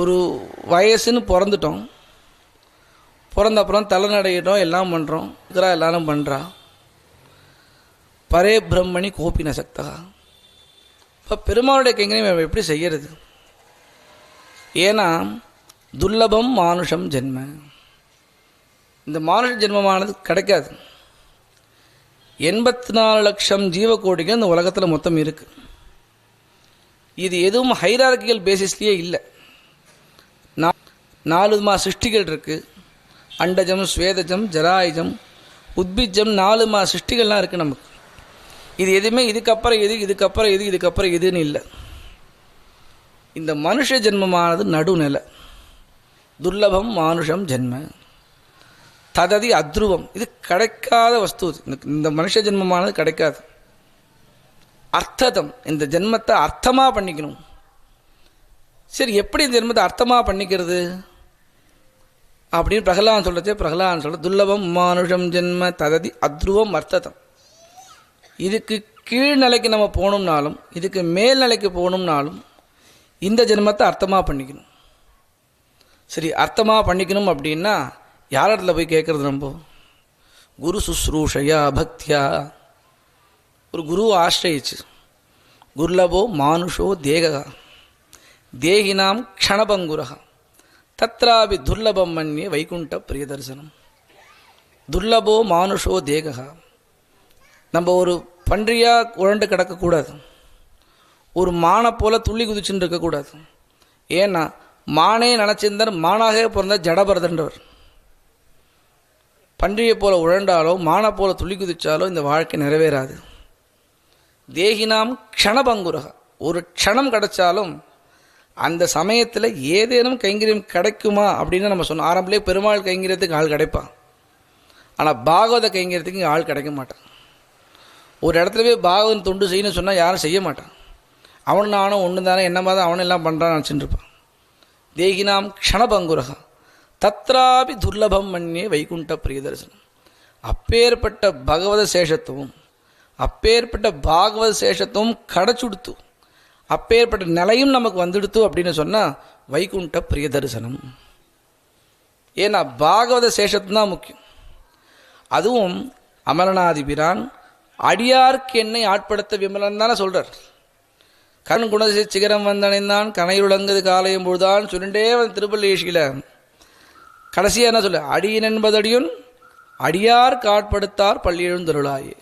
ஒரு வயசுன்னு பிறந்துட்டோம், பிறந்த அப்புறம் தலைநடையிட்டோம், எல்லாம் பண்ணுறோம், இதெல்லாம் எல்லாரும் பண்ணுறா. பரே பிரம்மணி கோபி நசக்தா. இப்போ பெருமாளுடைய கைங்கரியம் எப்படி செய்கிறது? ஏன்னா துர்லபம் மானுஷம் ஜென்ம, இந்த மானுஷ ஜென்மமானது கிடைக்காது. 84 லட்சம் ஜீவகோடிகள் இந்த உலகத்தில் மொத்தம் இருக்குது. இது எதுவும் ஹைரார்கிக்கல் பேசிஸ்லேயே இல்லை. 4 விதமான சிருஷ்டிகள் இருக்குது. அண்டஜம், ஸ்வேதஜம், ஜராயுஜம், உத்பிஜம், 4 விதமான சிருஷ்டிகள்லாம் இருக்குது நமக்கு. இது எதுவுமே இதுக்கப்புறம் எது, இதுக்கப்புறம் எது, இதுக்கப்புறம் எதுன்னு இல்லை. இந்த மனுஷ ஜென்மமானது நடுநிலை. துர்லபம் மானுஷம் ஜென்ம தததி அத்ருவம். இது கிடைக்காத வஸ்து. இந்த மனுஷ ஜென்மமானது கிடைக்காது. அர்த்ததம், இந்த ஜென்மத்தை அர்த்தமாக பண்ணிக்கணும். சரி, எப்படி இந்த ஜென்மத்தை அர்த்தமாக பண்ணிக்கிறது அப்படின்னு பிரகலாதன் சொல்கிறதே, பிரகலாதன் சொல்கிற துர்லபம் மானுஷம் ஜென்ம தததி அத்ருவம் அர்த்ததம். இதுக்கு கீழ்நிலைக்கு நம்ம போகணும்னாலும் இதுக்கு மேல்நிலைக்கு போகணும்னாலும் இந்த ஜென்மத்தை அர்த்தமாக பண்ணிக்கணும். சரி, அர்த்தமாக பண்ணிக்கணும் அப்படின்னா யார் இடத்துல போய் கேட்குறது? நம்ம குரு சுஸ்ரூஷையா பக்தியா, ஒரு குருவை ஆசிரியிச்சு. குர்லபோ மானுஷோ தேகா தேகினாம் க்ஷணபங்குரா தத்ராபி துர்லபம் மன்யே வைகுண்ட பிரியதர்சனம். துர்லபோ மானுஷோ தேகா. நம்ம ஒரு பன்றியாக உழண்டு கிடக்கக்கூடாது, ஒரு மானை போல் துள்ளி குதிச்சுன்னு இருக்கக்கூடாது. ஏன்னா மானே நினச்சிருந்தார், மானாகவே பிறந்த ஜடபரதன்றவர். பன்றியை போல உழண்டாலோ மானை போல துள்ளி குதிச்சாலோ இந்த வாழ்க்கை நிறைவேறாது. தேகினாம் க்ஷணபங்குரக, ஒரு க்ஷணம் கிடைச்சாலும் அந்த சமயத்தில் ஏதேனும் கைங்கரியம் கிடைக்குமா அப்படின்னு நம்ம சொன்னோம். ஆரம்பத்திலே பெருமாள் கைங்கரியத்துக்கு ஆள் கிடைப்பான், ஆனால் பாகவத கைங்கரியத்துக்கு ஆள் கிடைக்க மாட்டான். ஒரு இடத்துல போய் பாகவதன் தொண்டு செய்யணும்னு சொன்னால் யாரும் செய்ய மாட்டான். அவன் நானும் ஒன்று தானே, என்ன மாதிரி அவனும் எல்லாம் பண்ணுறான்னு நினச்சிட்டு இருப்பான். தேகினாம் க்ஷணபங்குரகா தத்ராபி துர்லபம் மன்யே வைகுண்ட பிரியதர்சனம். அப்பேற்பட்ட பகவத சேஷத்துவம், அப்பேற்பட்ட பாகவத சேஷத்துவம் கடைச்சுடுத்து, அப்பேற்பட்ட நிலையும் நமக்கு வந்துடுத்து அப்படின்னு சொன்னால் வைகுண்ட பிரியதர்சனம். ஏன்னா பாகவத சேஷத்துவம் தான் முக்கியம். அதுவும் அமரநாதிபிரான் அடியார்க்கு என்னை ஆட்படுத்த விமலன் தானே சொல்கிறார். கண் குணசி சிகரம் வந்தனைந்தான் கனையுலங்குது காலையும் பொழுதான் சொல்லிண்டே வந்து திருப்பள்ளேசியில் கடைசியாக என்ன சொல்ல, அடியின் என்பதடியுன் அடியார் காட்படுத்தார் பள்ளி எழுந்தருளாயே.